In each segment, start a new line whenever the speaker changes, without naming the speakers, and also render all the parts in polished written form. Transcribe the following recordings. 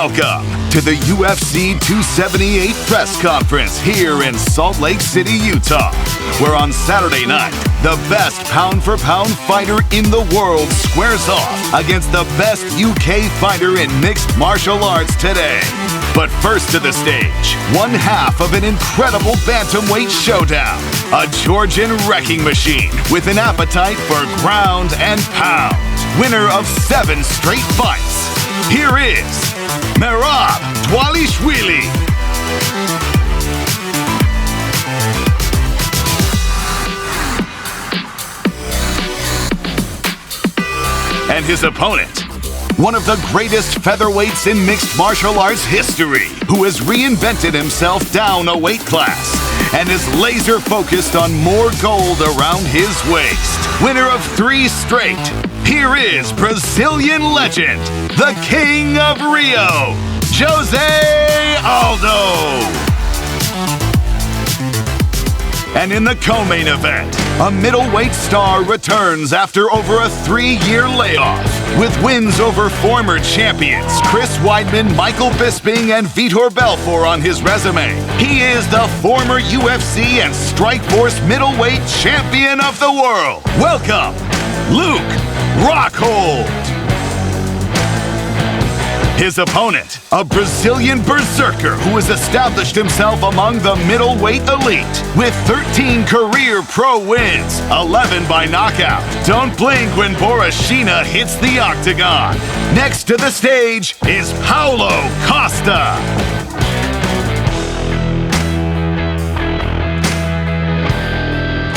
Welcome to the UFC 278 press conference here in Salt Lake City, Utah, where on Saturday night, the best pound-for-pound fighter in the world squares off against the best UK fighter in mixed martial arts today. But first to the stage, one half of an incredible bantamweight showdown, a Georgian wrecking machine with an appetite for ground and pound, winner of 7 straight fights. Here is Aldo and Dwalishvili. And his opponent, one of the greatest featherweights in mixed martial arts history, who has reinvented himself down a weight class and is laser focused on more gold around his waist. Winner of 3 straight, here is Brazilian legend, the King of Rio, Jose Aldo. And in the co-main event, a middleweight star returns after over a 3-year layoff with wins over former champions Chris Weidman, Michael Bisping, and Vitor Belfort on his resume. He is the former UFC and Strikeforce middleweight champion of the world. Welcome, Luke Rockhold. His opponent, a Brazilian berserker who has established himself among the middleweight elite with 13 career pro wins, 11 by knockout. Don't blink when Borrachina hits the octagon. Next to the stage is Paulo Costa.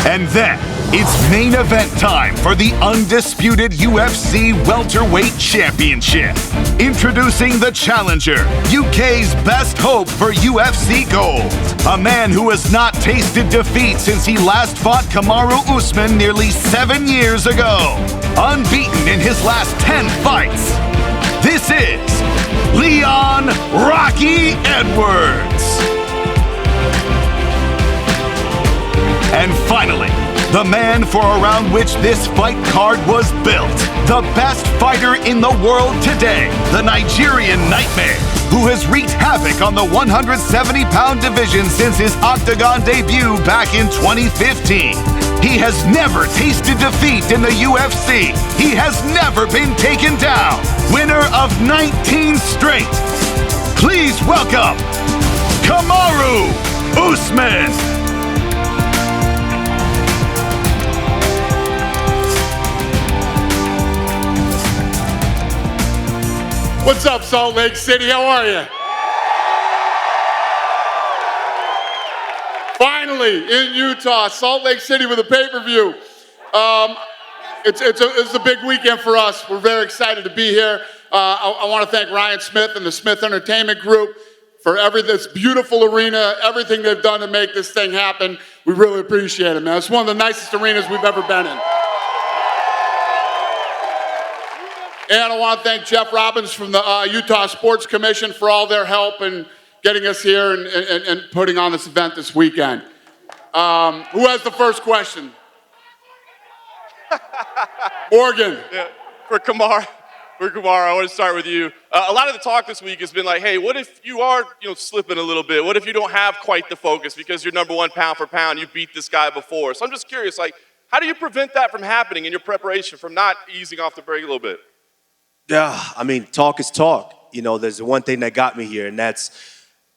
And then, it's main event time for the undisputed UFC Welterweight Championship. Introducing the challenger, UK's best hope for UFC gold. A man who has not tasted defeat since he last fought Kamaru Usman nearly 7 years ago. Unbeaten in his last 10 fights. This is Leon Rocky Edwards. And finally, the man for around which this fight card was built. The best fighter in the world today. The Nigerian Nightmare, who has wreaked havoc on the 170-pound division since his octagon debut back in 2015. He has never tasted defeat in the UFC. He has never been taken down. Winner of 19 straight. Please welcome Kamaru Usman.
What's up, Salt Lake City? How are you? Finally, in Utah, Salt Lake City with a pay-per-view. It's a big weekend for us. We're very excited to be here. I want to thank Ryan Smith and the Smith Entertainment Group for this beautiful arena, everything they've done to make this thing happen. We really appreciate it, man. It's one of the nicest arenas we've ever been in. And I want to thank Jeff Robbins from the Utah Sports Commission for all their help in getting us here and putting on this event this weekend. Who has the first question? Morgan.
Yeah, for Kamar, I want to start with you. A lot of the talk this week has been like, hey, what if you are slipping a little bit? What if you don't have quite the focus because you're number 1 pound for pound, you beat this guy before? So I'm just curious, how do you prevent that from happening in your preparation, from not easing off the brake a little bit?
Yeah, I mean, talk is talk. There's one thing that got me here, and that's,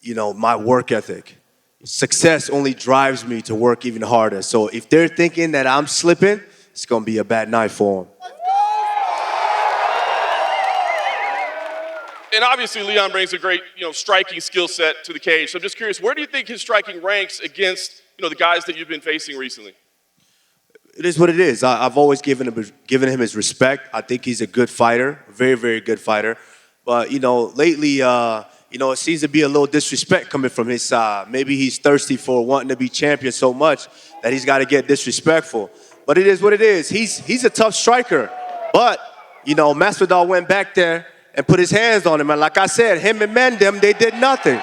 my work ethic. Success only drives me to work even harder. So if they're thinking that I'm slipping, it's going to be a bad night for them.
And obviously, Leon brings a great, striking skill set to the cage. So I'm just curious, where do you think his striking ranks against, the guys that you've been facing recently?
It is what it is. I've always given him his respect. I think he's a good fighter, a very, very good fighter. But, lately, it seems to be a little disrespect coming from his side. Maybe he's thirsty for wanting to be champion so much that he's got to get disrespectful. But it is what it is. He's a tough striker. But, Masvidal went back there and put his hands on him. And like I said, him and Mendem, they did nothing.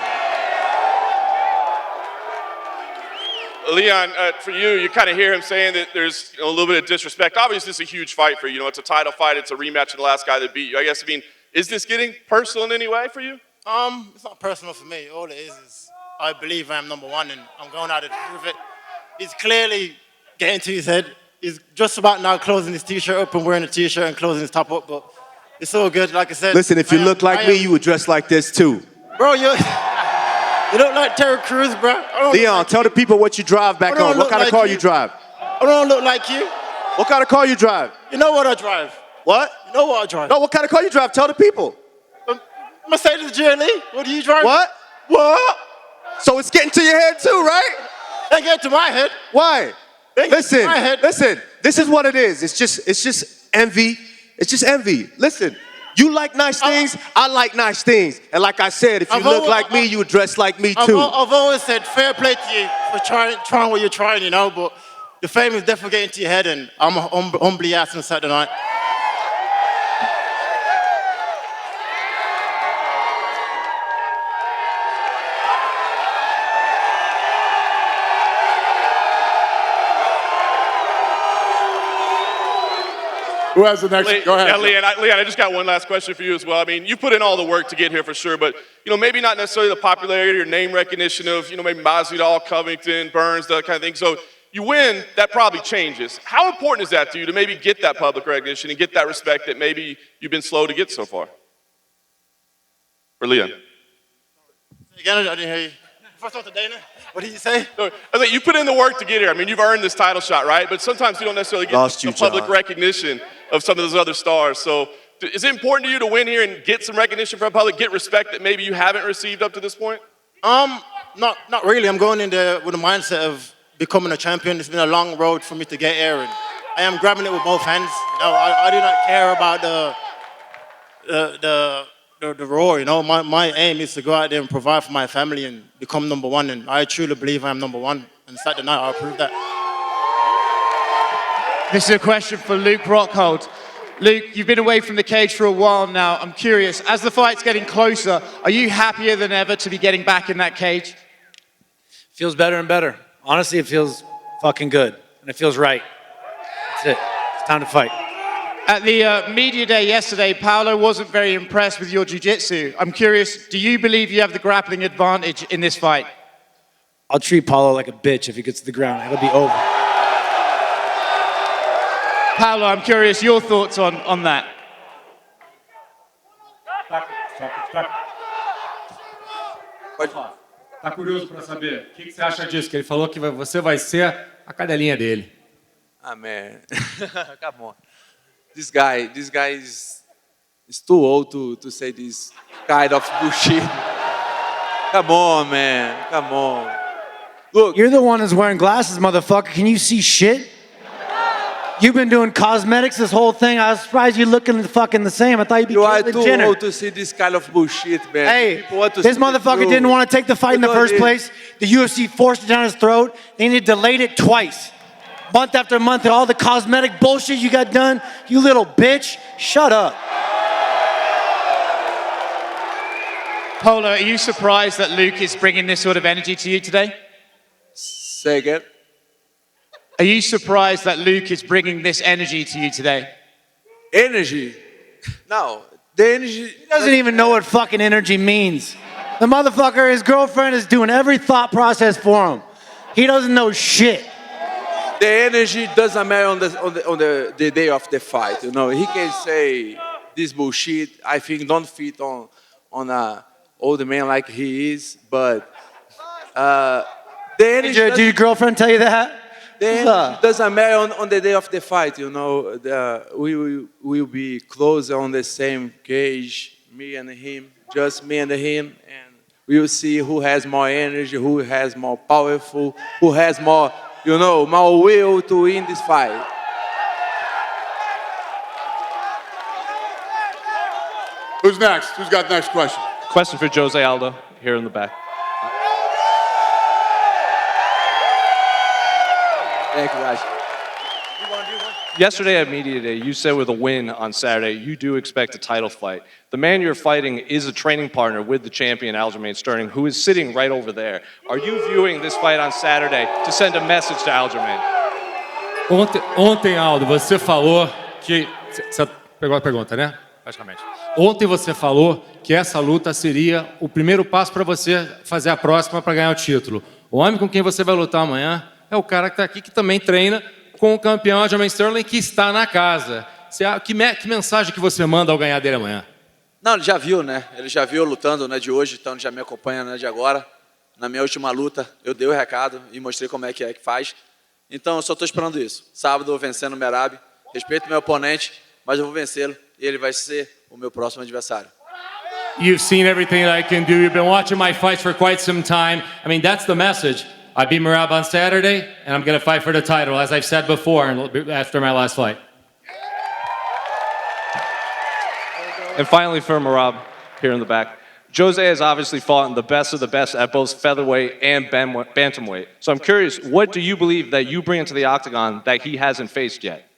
Leon, for you kind of hear him saying that there's a little bit of disrespect. Obviously, this is a huge fight for you. It's a title fight. It's a rematch of the last guy that beat you. Is this getting personal in any way for you?
It's not personal for me. All it is I believe I am number one, and I'm going out there to prove it. He's clearly getting to his head. He's just about now closing his t-shirt up and wearing a t-shirt and closing his top up, but it's all good. Like I said,
Listen, if you look like me, you would dress like this too.
bro. You look like Terry Crews, bro.
Leon, tell the people what you drive back home. What kind of car you drive?
I don't look like you.
What kind of car you drive?
You know what I drive.
What?
You know what I drive.
No, what kind of car you drive? Tell the people.
Mercedes GLE. What do you drive?
What?
What?
So it's getting to your head too, right?
They get to my head.
Why? Listen,
my head.
listen. This is what it is. It's just envy. It's just envy. Listen, you like nice things. I like nice things. And like I said, if you look like me, you would dress like me too.
I've always said fair play to you for trying what you're trying, you know. But the fame is definitely getting to your head, and I'm humbly asking on Saturday night.
Who has the next? Go ahead.
Yeah, Leon, I just got one last question for you as well. I mean, you put in all the work to get here for sure, but maybe not necessarily the popularity or name recognition of maybe Masvidal, Covington, Burns, that kind of thing. So you win, that probably changes. How important is that to you to maybe get that public recognition and get that respect that maybe you've been slow to get so far? For Leon.
Again, I didn't hear you. First off to Dana. What did you say?
No, I think you put in the work to get here. I mean, you've earned this title shot, right? But sometimes you don't necessarily get the public recognition of some of those other stars. So is it important to you to win here and get some recognition from the public, get respect that maybe you haven't received up to this point?
Not really. I'm going in there with a mindset of becoming a champion. It's been a long road for me to get here, and I am grabbing it with both hands. I do not care about the roar. My aim is to go out there and provide for my family and become number one, and I truly believe I am number one. And Saturday night, I'll prove that.
This is a question for Luke Rockhold. Luke, you've been away from the cage for a while now. I'm curious, as the fight's getting closer, are you happier than ever to be getting back in that cage?
Feels better and better. Honestly, it feels fucking good, and it feels right. That's it. It's time to fight.
At the media day yesterday, Paolo wasn't very impressed with your jiu-jitsu. I'm curious, do you believe you have the grappling advantage in this fight?
I'll treat Paulo like a bitch if he gets to the ground. It'll be over.
Paolo, I'm curious your thoughts on that.
Tá curioso para saber o que você acha disso? Que ele falou que você vai ser a cadelinha dele.
Ah, man. Come on. This guy is too old to say this kind of bullshit. Come on, man. Come on.
Look. You're the one that's wearing glasses, motherfucker. Can you see shit? You've been doing cosmetics this whole thing. I was surprised you're looking fucking the same. I thought you'd be Caitlyn Jenner.
You are too old to see this kind of bullshit, man.
Hey, this motherfucker didn't want to take the fight in the first place. The UFC forced it down his throat. They delayed it twice. Month after month, all the cosmetic bullshit you got done. You little bitch. Shut up.
Paolo, are you surprised that Luke is bringing this sort of energy to you today?
Say again.
Are you surprised that Luke is bringing this energy to you today?
Energy? No, the energy...
He doesn't even know what fucking energy means. The motherfucker, his girlfriend is doing every thought process for him. He doesn't know shit.
The energy doesn't matter on the day of the fight, He can say this bullshit, I think don't fit on a old man like he is, but the energy...
Did your girlfriend tell you that?
Then it doesn't matter on the day of the fight, we will be close on the same cage, me and him, just me and him, and we will see who has more energy, who has more powerful, who has more, more will to win this fight.
Who's next? Who's got the next question?
Question for Jose Aldo, here in the back.
Thank you, Raj.
Yesterday at Media Day, you said with a win on Saturday, you do expect a title fight. The man you're fighting is a training partner with the champion, Aljamain Sterling, who is sitting right over there. Are you viewing this fight on Saturday to send a message to Aljamain?
Ontem, Aldo, você falou que... Você pegou a pergunta, né? Praticamente. Ontem você falou que essa luta seria o primeiro passo para você fazer a próxima para ganhar o título. O homem com quem você vai lutar amanhã é o cara que está aqui, que também treina com o campeão Aljamain Sterling, que está na casa. Que mensagem que você manda ao ganhar dele amanhã?
Não, ele já viu, né? Ele já viu eu lutando, né, de hoje, então ele já me acompanha, né, de agora. Na minha última luta, eu dei o recado e mostrei como é que faz. Então, eu só estou esperando isso. Sábado, eu vou vencendo o Merab. Respeito meu oponente, mas eu vou vencê-lo. E ele vai ser o meu próximo adversário.
You've seen everything that I can do. You've been watching my fights for quite some time. I mean, that's the message. I beat Merab on Saturday, and I'm going to fight for the title, as I've said before after my last fight.
And finally for Merab, here in the back. Jose has obviously fought in the best of the best at both featherweight and bantamweight. So I'm curious, what do you believe that you bring into the octagon that he hasn't faced yet?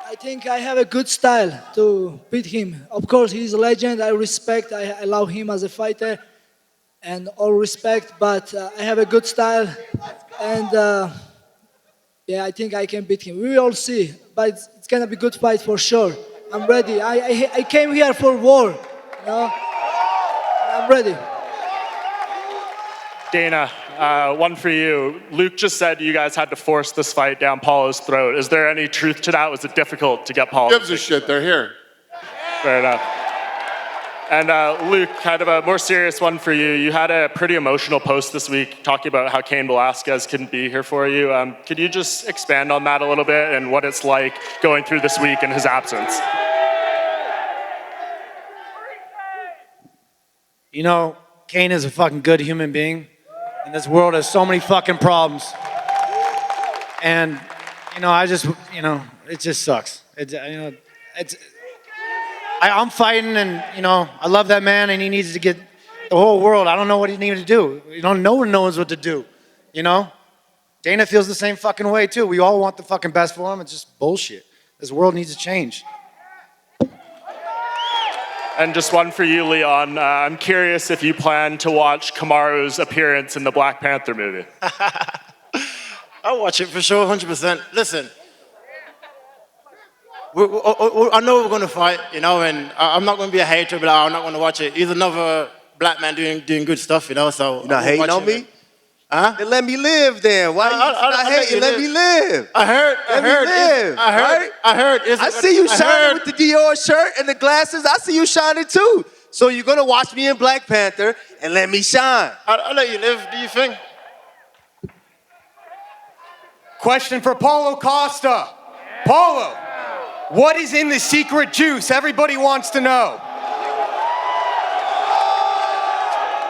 I think I have a good style to beat him. Of course, he's a legend. I respect, I love him as a fighter, and all respect. But I have a good style, and yeah, I think I can beat him. We will all see, but it's gonna be a good fight for sure. I'm ready. I came here for war, you know. I'm ready.
Dana, one for you. Luke just said you guys had to force this fight down Paulo's throat. Is there any truth to that? Was it difficult to get Paulo?
Gives a shit, they're here.
Fair enough. And Luke, kind of a more serious one for you. You had a pretty emotional post this week talking about how Cain Velasquez couldn't be here for you. Could you just expand on that a little bit and what it's like going through this week in his absence?
You know, Cain is a fucking good human being, and this world has so many fucking problems. And, you know, it just sucks. I'm fighting, and, you know, I love that man, and he needs to get the whole world. I don't know what he needs to do. You know, no one knows what to do, you know? Dana feels the same fucking way, too. We all want the fucking best for him. It's just bullshit. This world needs to change.
And just one for you, Leon. I'm curious if you plan to watch Kamaru's appearance in the Black Panther movie.
I'll watch it for sure, 100%. Listen, I know we're going to fight, you know, and I'm not going to be a hater, but I'm not going to watch it. He's another black man doing good stuff, you know, so...
You're not hating on me?
Huh?
Then let me live then. Why are you not hating? Let me live.
I heard.
I see you shining with the Dior shirt and the glasses. I see you shining too. So you're going to watch me in Black Panther and let me shine.
I'll let you live, do you think?
Question for Paulo Costa. Paulo, what is in the secret juice? Everybody wants to know.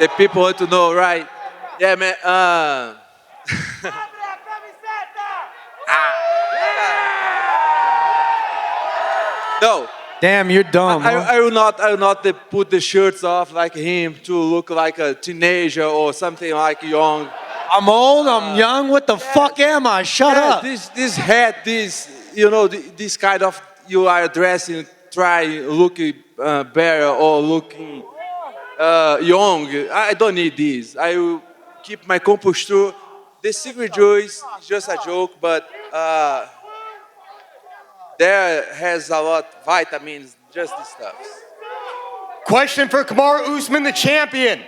The people want to know, right? Yeah, man. No.
Damn, you're dumb.
I will not put the shirts off like him to look like a teenager or something like young.
I'm old, I'm young, what the fuck am I? Shut up.
This hat, this kind of, you are dressing, try looking better or looking young. I don't need this. I will keep my composure. The secret juice is just a joke, but there has a lot of vitamins, just the stuff.
Question for Kamaru Usman, the champion.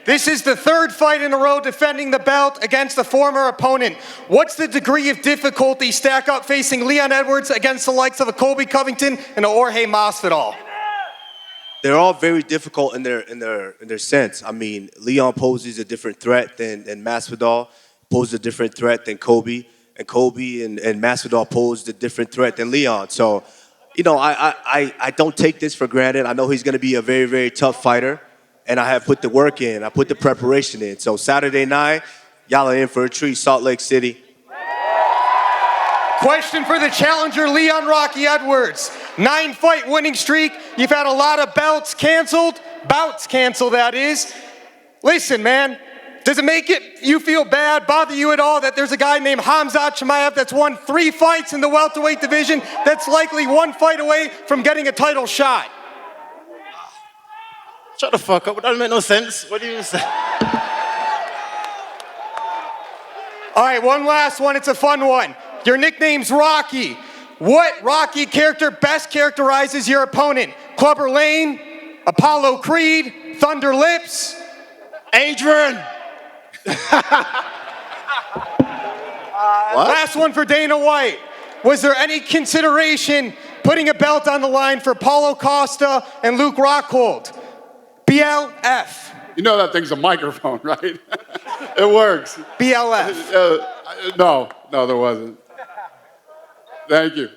This is the third fight in a row defending the belt against a former opponent. What's the degree of difficulty stack up facing Leon Edwards against the likes of a Colby Covington and a Jorge Masvidal?
They're all very difficult in their sense. I mean, Leon poses a different threat than Masvidal, poses a different threat than Colby, and Colby and Masvidal posed a different threat than Leon. So, you know, I don't take this for granted. I know he's going to be a very, very tough fighter, and I have put the work in. I put the preparation in. So Saturday night, y'all are in for a treat, Salt Lake City.
Question for the challenger, Leon Rocky Edwards. 9-fight winning streak. You've had a lot of bouts canceled, that is. Listen, man, does it make you feel bad, bother you at all that there's a guy named Khamzat Chimaev that's won 3 fights in the welterweight division that's likely 1 fight away from getting a title shot?
Shut the fuck up, that doesn't make no sense. What do you even say?
All right, one last one, it's a fun one. Your nickname's Rocky. What Rocky character best characterizes your opponent? Clubber Lane, Apollo Creed, Thunder Lips?
Adrian.
Last one for Dana White. Was there any consideration putting a belt on the line for Paulo Costa and Luke Rockhold? BLF.
You know that thing's a microphone, right? It works.
BLF.
No, there wasn't. Thank you.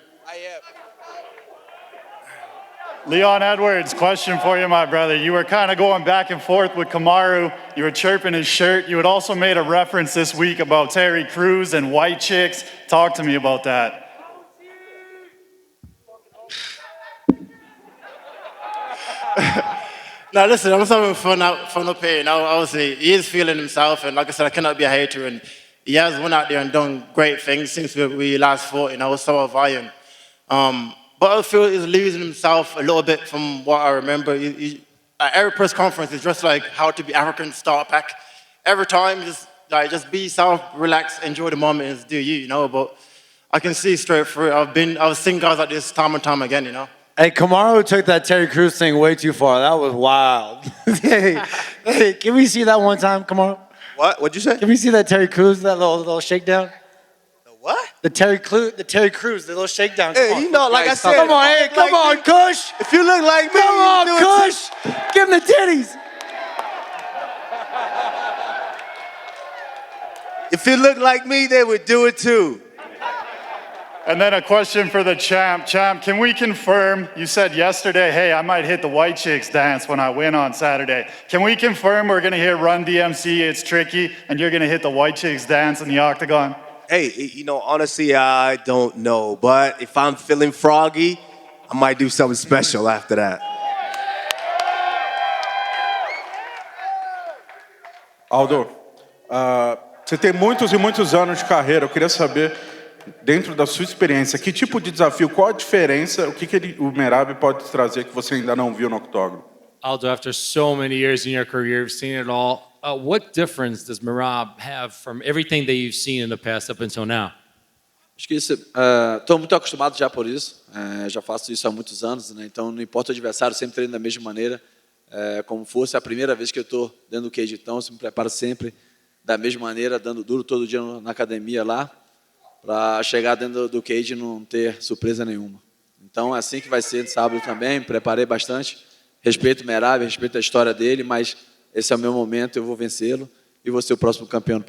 Leon Edwards, question for you, my brother. You were kind of going back and forth with Kamaru. You were chirping his shirt. You had also made a reference this week about Terry Crews and white chicks. Talk to me about that.
Now listen, I'm just having fun up here. You know, obviously he is feeling himself, and like I said, I cannot be a hater. And he has went out there and done great things since we last fought. You know, so have I. But I feel he's losing himself a little bit from what I remember. At every press conference, it's just like how to be African start pack. Every time, just be yourself, relax, enjoy the moment, and just do you. You know, but I can see straight through it. I've seen guys like this time and time again. You know.
Hey, Kamaru took that Terry Crews thing way too far. That was wild. hey, can we see that one time, Kamaru?
What? What'd you say?
Can we see that Terry Crews, that little shakedown?
The what?
The Terry Crews, the little shakedown.
Hey, you know, like I said.
Come on, hey, come on, Kush.
If you look like me,
come on, Kush. Give him the titties.
If you look like me, they would do it too.
And then a question for the champ. Champ, can we confirm, you said yesterday, hey, I might hit the white chicks dance when I win on Saturday. Can we confirm we're gonna hear Run DMC, It's Tricky, and you're gonna hit the white chicks dance in the octagon?
Hey, you know, honestly, I don't know. But if I'm feeling froggy, I might do something special after that.
Aldo, você tem muitos e muitos anos de carreira. Eu queria saber, dentro da sua experiência, que tipo de desafio, qual a diferença, o que o Merab pode trazer que você ainda não viu no octógono?
Aldo, after so many years in your career, you've seen it all. What difference does Merab have from everything that you've seen in the past up until now?
Acho que estou muito acostumado já por isso. Já faço isso há muitos anos, né? Então não importa o adversário, sempre treino da mesma maneira. Como fosse a primeira vez que eu estou dentro do cage, então eu me preparo sempre da mesma maneira, dando duro todo dia na academia lá, para chegar dentro do cage e não ter surpresa nenhuma. Então é assim que vai ser de sábado também. Me preparei bastante. Respeito o Merab, respeito a história dele, mas esse é o meu momento, eu vou vencê-lo e vou ser o próximo campeão do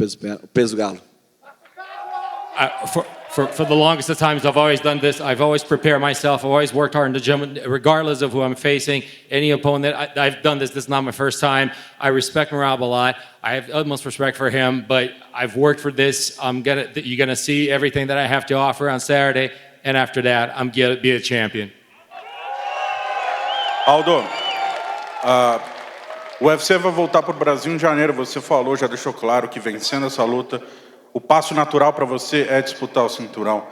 peso galo.
For the longest of times, I've always done this. I've always prepared myself. I've always worked hard in the gym, regardless of who I'm facing. Any opponent, I've done this. This is not my first time. I respect Merab a lot. I have utmost respect for him, but I've worked for this. You're gonna see everything that I have to offer on Saturday, and after that, I'm gonna be a champion.
Aldo, o UFC vai voltar para o Brasil em janeiro. Você falou, já deixou claro que vencendo essa luta, o passo natural para você é disputar o cinturão.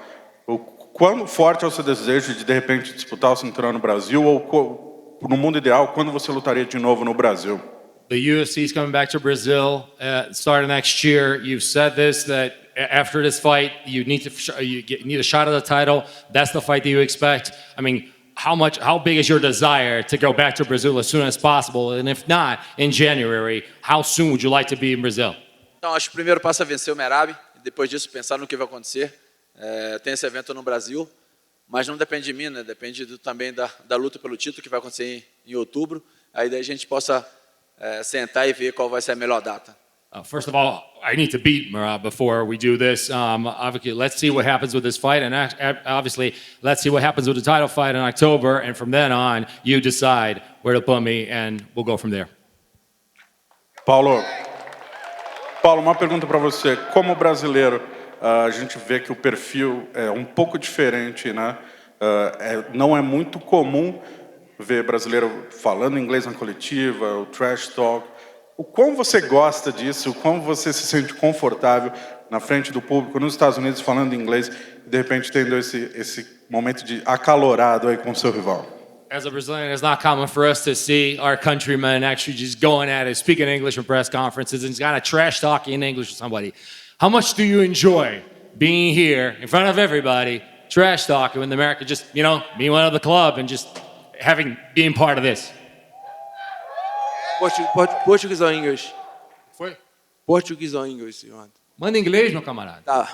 O quão forte é o seu desejo de repente, disputar o cinturão no Brasil? Ou, no mundo ideal, quando você lutaria de novo no Brasil?
The UFC is coming back to Brazil starting next year. You've said this, that after this fight, you need a shot at the title. That's the fight that you expect. I mean, how big is your desire to go back to Brazil as soon as possible? And if not, in January, how soon would you like to be in Brazil?
Então, acho que o primeiro passo é vencer o Merab, e depois disso pensar no que vai acontecer. Tem esse evento no Brasil, mas não depende de mim, né? Depende também da luta pelo título que vai acontecer em outubro. Aí daí a gente possa sentar e ver qual vai ser a melhor data.
First of all, I need to beat Merab before we do this. Obviously, let's see what happens with this fight, and obviously, let's see what happens with the title fight in October. And from then on, you decide where to put me, and we'll go from there.
Paulo, uma pergunta para você. Como brasileiro, a gente vê que o perfil é um pouco diferente, né? Não é muito comum ver brasileiro falando inglês na coletiva, o trash talk. O quão você gosta disso, o quão você se sente confortável na frente do público nos Estados Unidos falando inglês e de repente tendo esse momento de acalorado aí com o seu rival?
As a Brazilian, it's not common for us to see our countrymen actually just going at it, speaking English in press conferences and kind of trash talking in English to somebody. How much do you enjoy being here in front of everybody trash talking with America, just, being one of the club and just being part of this.
Portuguese or English?
Foi?
Portuguese or English, you want?
Manda inglês, meu camarada.
Tá.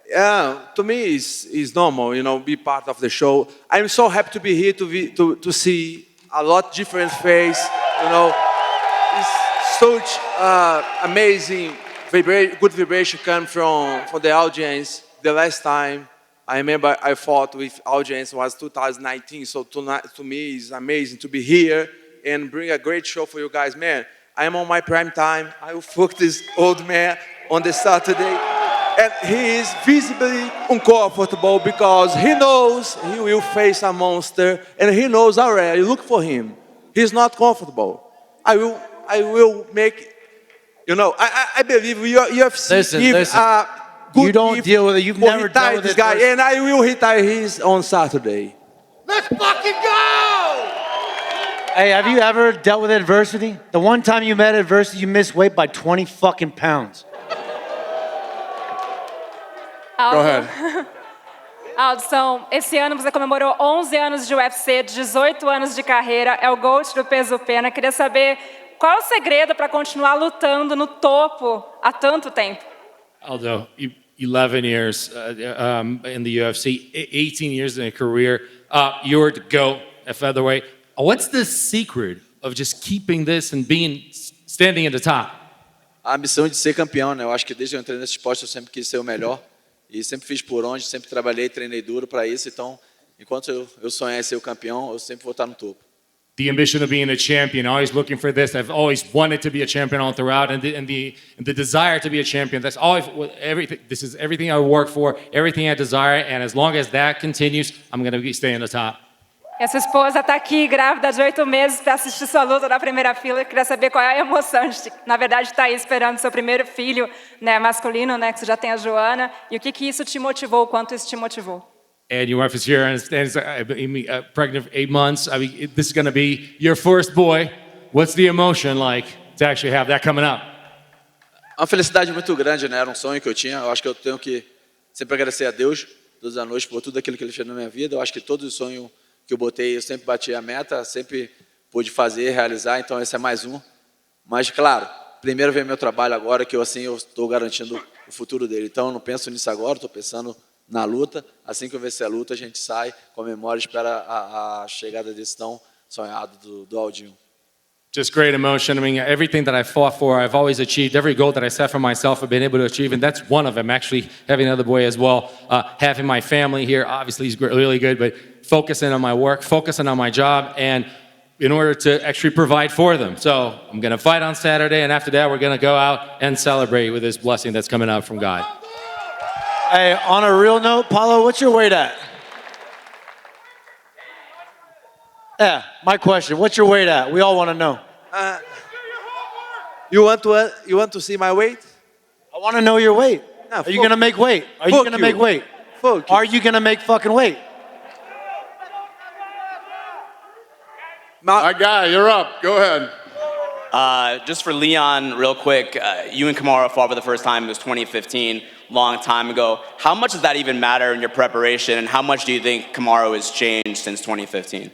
Yeah, to me is normal, be part of the show. I'm so happy to be here to see a lot different face, It's such amazing good vibration come from the audience. The last time I remember I fought with audience was 2019, so tonight to me is amazing to be here and bring a great show for you guys. Man, I am on my prime time. I will fuck this old man on the Saturday. And he is visibly uncomfortable because he knows he will face a monster and he knows already. Look for him. He's not comfortable. I will make, I believe UFC
Listen.
a good
You don't
gift
deal with it. You've
for
never
retire
dealt with
this
it.
guy, and I will retire his on Saturday.
Let's fucking go!
Hey, have you ever dealt with adversity? The one time you met adversity, you missed weight by 20 fucking pounds.
Go ahead.
Aldo, esse ano você comemorou 11 anos de UFC, 18 anos de carreira, é o GOAT do peso pena. Queria saber qual é o segredo para continuar lutando no topo há tanto tempo?
Aldo, 11 years in the UFC, 18 years in a career. You're the GOAT at featherweight. What's the secret of just keeping this and standing at the top?
A missão de ser campeão, né? Eu acho que desde que eu entrei nesse esporte eu sempre quis ser o melhor e sempre fiz por onde, sempre trabalhei, treinei duro para isso. Então, enquanto eu sonhar em ser o campeão, eu sempre vou estar no topo.
The ambition of being a champion, always looking for this. I've always wanted to be a champion all throughout, and the desire to be a champion. That's always everything. This is everything I work for, everything I desire, and as long as that continues, I'm going to stay in the top.
E a sua esposa está aqui, grávida de 8 meses, para assistir sua luta na primeira fila. Eu queria saber qual é a emoção de, na verdade, estar aí esperando seu primeiro filho, né, masculino, né, que você já tem a Joana. E o que isso te motivou, o quanto isso te motivou?
And your wife is here and is pregnant for 8 months. I mean, this is going to be your first boy. What's the emotion like to actually have that coming up?
Uma felicidade muito grande, né? Era um sonho que eu tinha. Eu acho que eu tenho que sempre agradecer a Deus todas as noites por tudo aquilo que Ele fez na minha vida. Eu acho que todos os sonhos que eu botei, eu sempre bati a meta, sempre pude fazer, realizar. Então esse é mais um. Mas claro, primeiro vem meu trabalho agora, que eu estou garantindo o futuro dele. Então eu não penso nisso agora, estou pensando na luta. Assim que eu vencer a luta, a gente sai, comemora e espera a chegada desse tão sonhado do Aldinho.
Just great emotion. I mean, everything that I fought for, I've always achieved. Every goal that I set for myself, I've been able to achieve, and that's one of them, actually, having another boy as well. Having my family here, obviously, is really good, but focusing on my work, focusing on my job, and in order to actually provide for them. So I'm going to fight on Saturday, and after that, we're going to go out and celebrate with this blessing that's coming out from God.
Hey, on a real note, Paulo, what's your weight at? Yeah, my question. What's your weight at? We all want to know.
You want to see my weight?
I want to know your weight.
Nah,
Are you going to make weight? Are you going to make weight? Are you going to make fucking weight?
My guy, you're up. Go ahead.
Just for Leon, real quick, you and Kamaru fought for the first time. It was 2015, long time ago. How much does that even matter in your preparation, and how much do you think Kamaru has changed since 2015?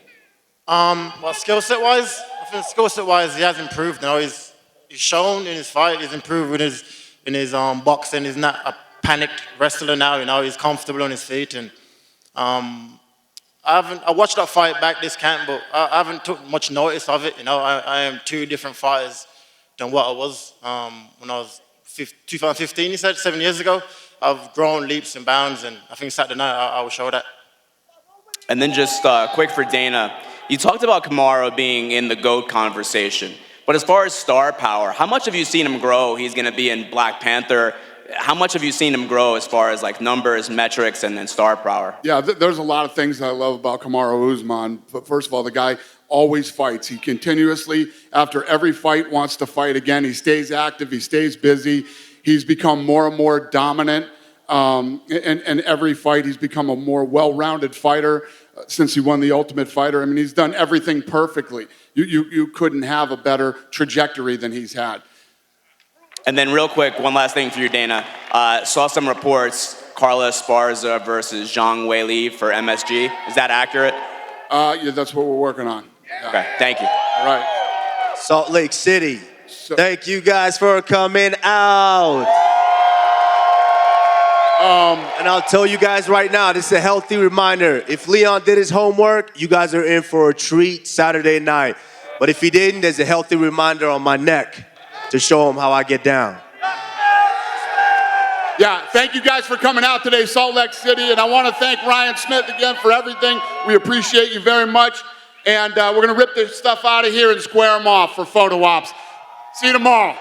Well, skill set wise, I think skill set wise he has improved. He's shown in his fight, he's improved in his boxing. He's not a panicked wrestler now. He's comfortable on his feet, and I watched that fight back this camp, but I haven't took much notice of it. I am two different fighters than what I was when I was 2015. You said 7 years ago. I've grown leaps and bounds, and I think Saturday night I will show that.
And then just quick for Dana, you talked about Kamaru being in the GOAT conversation, but as far as star power, how much have you seen him grow? He's going to be in Black Panther. How much have you seen him grow as far as like numbers, metrics, and then star power?
Yeah, there's a lot of things that I love about Kamaru Usman. But first of all, the guy always fights. He continuously, after every fight, wants to fight again. He stays active. He stays busy. He's become more and more dominant. And every fight, he's become a more well-rounded fighter since he won the Ultimate Fighter. I mean, he's done everything perfectly. You couldn't have a better trajectory than he's had.
And then real quick, one last thing for you, Dana. Saw some reports Carlos Esparza versus Zhang Weili for MSG. Is that accurate?
Yeah, that's what we're working on. Yeah.
Okay, thank you.
All right.
Salt Lake City. Thank you guys for coming out. And I'll tell you guys right now, this is a healthy reminder. If Leon did his homework, you guys are in for a treat Saturday night. But if he didn't, there's a healthy reminder on my neck to show him how I get down.
Yeah, thank you guys for coming out today, Salt Lake City. And I want to thank Ryan Smith again for everything. We appreciate you very much. And we're going to rip this stuff out of here and square them off for photo ops. See you tomorrow.